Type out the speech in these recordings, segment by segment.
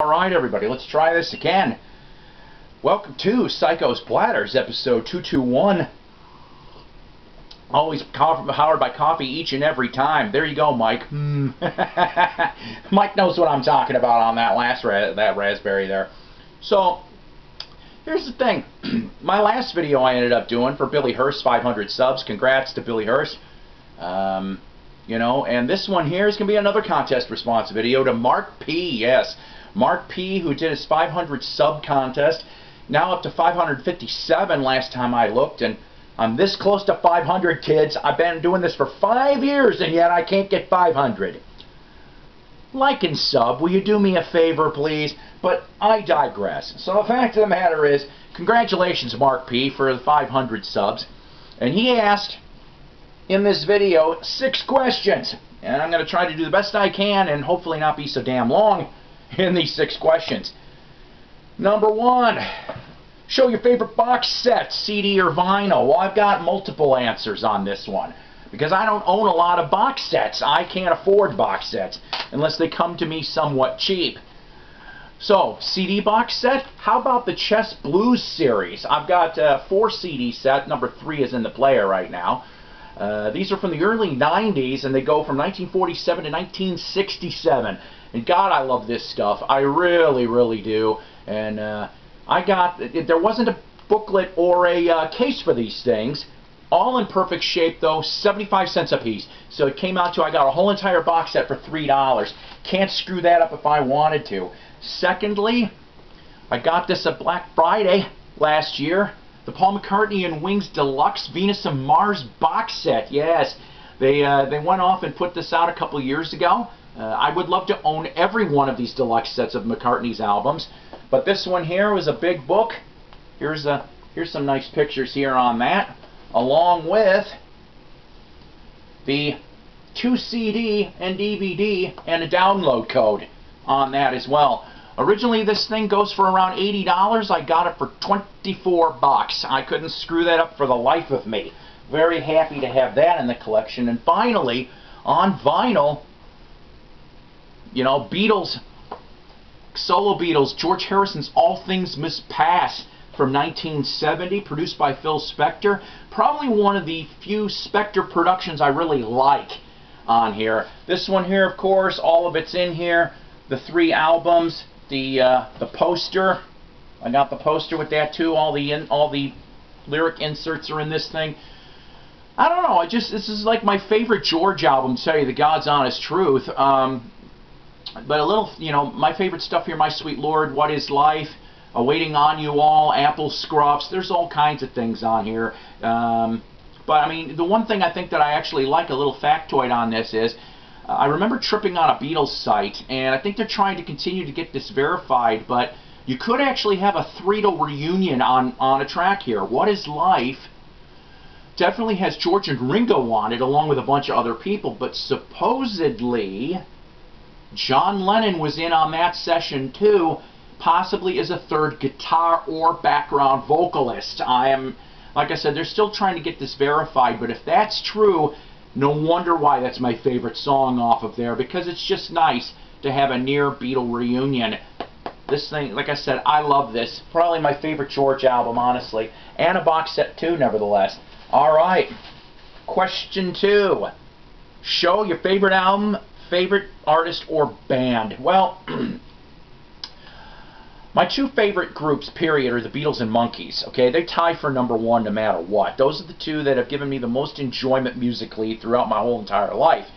Alright everybody, let's try this again. Welcome to Psycho's Platters, episode 221. Always powered by coffee each and every time. There you go, Mike. Mike knows what I'm talking about on that that raspberry there. So, here's the thing. My last video I ended up doing for Billy Hurst, 500 subs. Congrats to Billy Hurst. You know, and this one here is going to be another contest response video to Mark P. Yes, Mark P, who did his 500 sub contest. Now up to 557 last time I looked, and I'm this close to 500, kids. I've been doing this for 5 years, and yet I can't get 500. Like and sub, will you do me a favor, please? But I digress. So the fact of the matter is, congratulations, Mark P, for the 500 subs. And he asked in this video 6 questions, and I'm going to try to do the best I can and hopefully not be so damn long in these 6 questions. Number 1, show your favorite box set, CD or vinyl. Well, I've got multiple answers on this one because I don't own a lot of box sets. I can't afford box sets unless they come to me somewhat cheap. So, CD box set, how about the Chess Blues series? I've got 4 CD set, number 3 is in the player right now. These are from the early 90s, and they go from 1947 to 1967. And God, I love this stuff. I really, really do. And there wasn't a booklet or a case for these things. All in perfect shape, though, 75 cents a piece. So it came out to, I got a whole entire box set for $3. Can't screw that up if I wanted to. Secondly, I got this at Black Friday last year. The Paul McCartney and Wings Deluxe Venus and Mars box set. Yes, they went off and put this out a couple years ago. I would love to own every one of these deluxe sets of McCartney's albums, but this one here was a big book. Here's some nice pictures here on that, along with the 2 CD and DVD and a download code on that as well. Originally, this thing goes for around $80. I got it for 24 bucks. I couldn't screw that up for the life of me. Very happy to have that in the collection. And finally, on vinyl, you know, Beatles, solo Beatles, George Harrison's All Things Must Pass from 1970, produced by Phil Spector. Probably one of the few Spector productions I really like on here. This one here, of course, all of it's in here. The 3 albums. The poster, I got the poster with that too. All the lyric inserts are in this thing. I don't know. This is like my favorite George album, to tell you the God's honest truth. But a little, you know, my favorite stuff here: My Sweet Lord, What Is Life, Waiting on You All, Apple Scruffs. There's all kinds of things on here. But I mean, the one thing I think that I actually like, a little factoid on this is, I remember tripping on a Beatles site, and I think they're trying to continue to get this verified, but you could actually have a Threedle reunion on a track here. What Is Life definitely has George and Ringo on it, along with a bunch of other people, but supposedly John Lennon was in on that session too, possibly as a 3rd guitar or background vocalist. Like I said, they're still trying to get this verified, but if that's true, no wonder why that's my favorite song off of there, because it's just nice to have a near Beatle reunion. This thing, like I said, I love this. Probably my favorite George album, honestly. And a box set too, nevertheless. Alright, question 2. Show your favorite album, favorite artist, or band. Well, my 2 favorite groups, period, are the Beatles and Monkees. Okay, they tie for number 1 no matter what. Those are the 2 that have given me the most enjoyment musically throughout my whole entire life.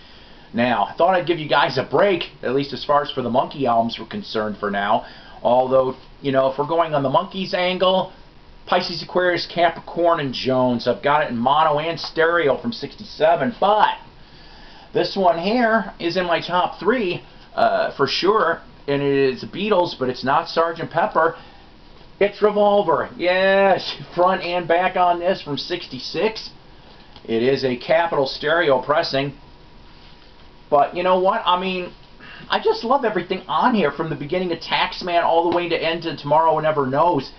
Now, I thought I'd give you guys a break, at least as far as for the Monkee albums were concerned for now. Although, you know, if we're going on the Monkees angle, Pisces, Aquarius, Capricorn, and Jones. I've got it in mono and stereo from '67, but this one here is in my top 3 for sure. And it is Beatles, but it's not Sgt. Pepper. It's Revolver. Yes, front and back on this from '66. It is a Capitol stereo pressing. But you know what? I mean, I just love everything on here, from the beginning of Taxman all the way to end to Tomorrow Never Knows.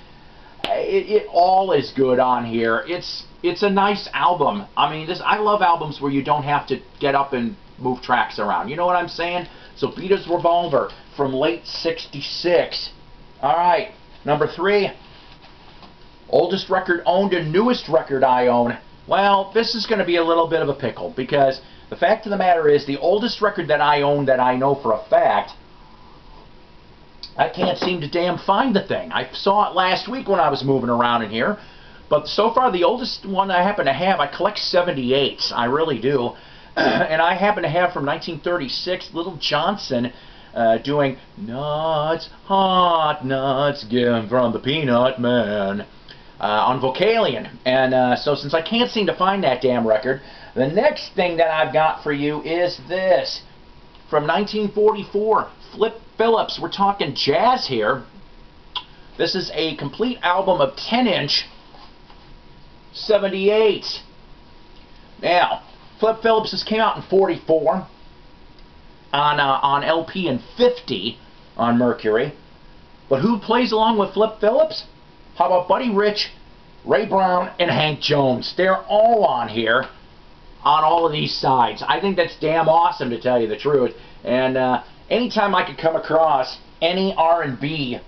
It all is good on here. It's a nice album. I mean, I love albums where you don't have to get up and move tracks around. You know what I'm saying? So Beat His Revolver from late 66. Alright, number 3. Oldest record owned and newest record I own. Well, this is going to be a little bit of a pickle, because the fact of the matter is, the oldest record that I own that I know for a fact, I can't seem to damn find the thing. I saw it last week when I was moving around in here, but so far the oldest one I happen to have, I collect 78s, I really do, and I happen to have from 1936, Little Johnson doing Nuts, Hot Nuts, given from the Peanut Man, on Vocalion. And so since I can't seem to find that damn record, the next thing that I've got for you is this. From 1944, Flip Phillips. We're talking jazz here. This is a complete album of 10-inch 78s. Now, Flip Phillips, this came out in 44 on LP and 50 on Mercury. But who plays along with Flip Phillips? How about Buddy Rich, Ray Brown, and Hank Jones? They're all on here on all of these sides. I think that's damn awesome, to tell you the truth. And anytime I could come across any R&B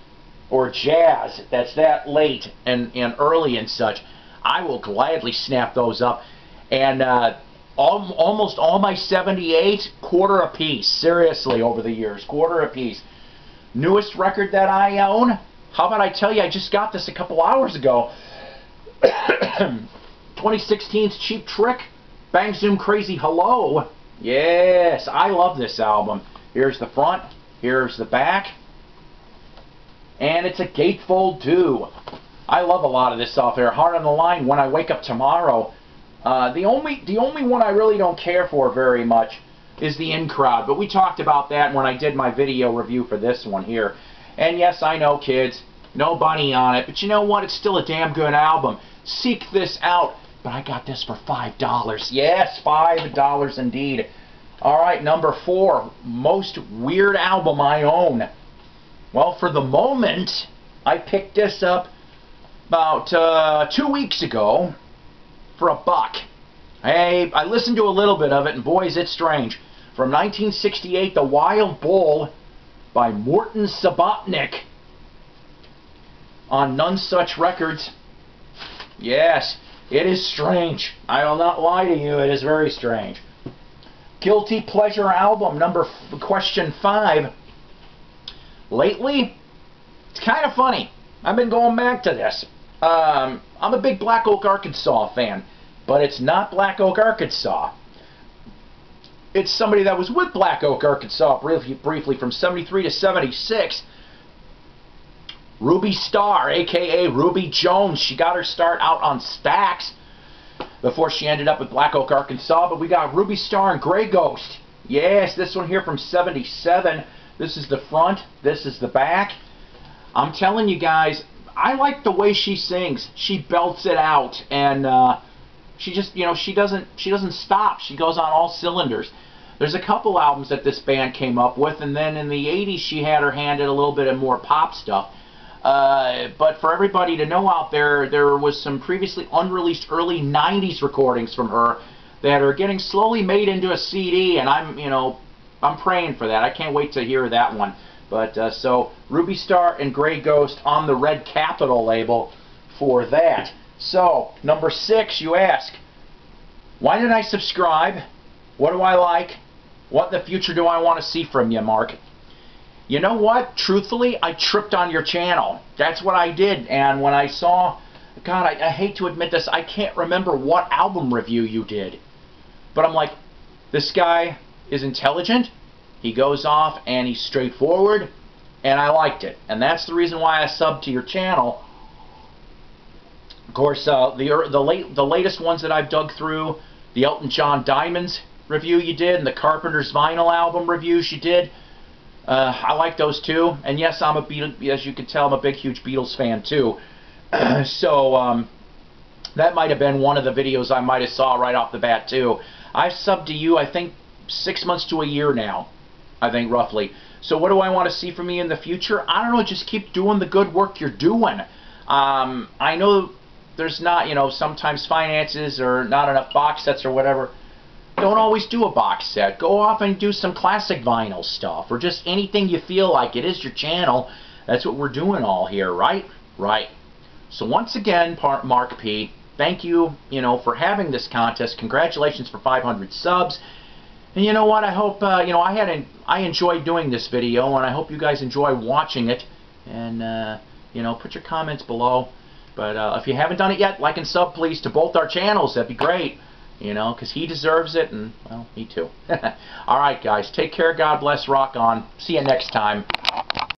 or jazz that's that late and early and such, I will gladly snap those up. And almost all my 78, quarter a piece. Seriously, over the years, quarter a piece. Newest record that I own, how about I tell you, I just got this a couple hours ago. 2016's Cheap Trick, Bang Zoom Crazy Hello. Yes, I love this album. Here's the front, here's the back, and it's a gatefold too. I love a lot of this off there. Heart on the Line, When I Wake Up Tomorrow. The only one I really don't care for very much is the In Crowd, but we talked about that when I did my video review for this one here. And yes, I know, kids, no bunny on it, but you know what? It's still a damn good album. Seek this out. But I got this for $5. Yes, $5 indeed. Alright, number 4. Most weird album I own. Well, for the moment, I picked this up about 2 weeks ago for $1. I listened to a little bit of it, and boys, it's strange. From 1968, The Wild Bull by Morton Subotnick on None Such Records. Yes, it is strange. I will not lie to you, it is very strange. Guilty Pleasure album, question 5. Lately, it's kind of funny. I've been going back to this. I'm a big Black Oak, Arkansas fan, but it's not Black Oak, Arkansas. It's somebody that was with Black Oak, Arkansas briefly from 73 to 76. Ruby Starr, a.k.a. Ruby Jones. She got her start out on Stax before she ended up with Black Oak, Arkansas. But we got Ruby Starr and Grey Ghost. Yes, this one here from 77. This is the front. This is the back. I'm telling you guys, I like the way she sings. She belts it out, and she just, she doesn't stop. She goes on all cylinders. There's a couple albums that this band came up with, and then in the 80s she had her hand in a little bit of more pop stuff. But for everybody to know out there, there was some previously unreleased early 90s recordings from her that are getting slowly made into a CD, and I'm praying for that. I can't wait to hear that one. But so Ruby Starr and Grey Ghost on the Red Capitol label for that. So number 6, you ask, why did I subscribe? What do I like? What in the future do I want to see from you, Mark? You know what? Truthfully, I tripped on your channel. That's what I did. And when I saw, God, I hate to admit this, I can't remember what album review you did. But I'm like, this guy is intelligent. He goes off and he's straightforward. And I liked it. And that's the reason why I subbed to your channel. Of course, the latest ones that I've dug through, the Elton John Diamonds review you did, and the Carpenter's vinyl album reviews you did. I like those too, and yes, I'm as you can tell, I'm a big, huge Beatles fan too. So that might have been one of the videos I might have saw right off the bat too. I've subbed to you, I think, 6 months to a year now, I think roughly. So what do I want to see from you in the future? I don't know, just keep doing the good work you're doing. I know there's not, sometimes finances or not enough box sets or whatever. Don't always do a box set. Go off and do some classic vinyl stuff, or just anything you feel like. It is your channel. That's what we're doing all here, right? Right. So once again, Mark P, thank you, for having this contest. Congratulations for 500 subs. And you know what? I hope, I enjoyed doing this video, and I hope you guys enjoy watching it. And, put your comments below. But if you haven't done it yet, like and sub, please, to both our channels. That'd be great. Because he deserves it, and, well, me too. Alright, guys. Take care. God bless. Rock on. See you next time.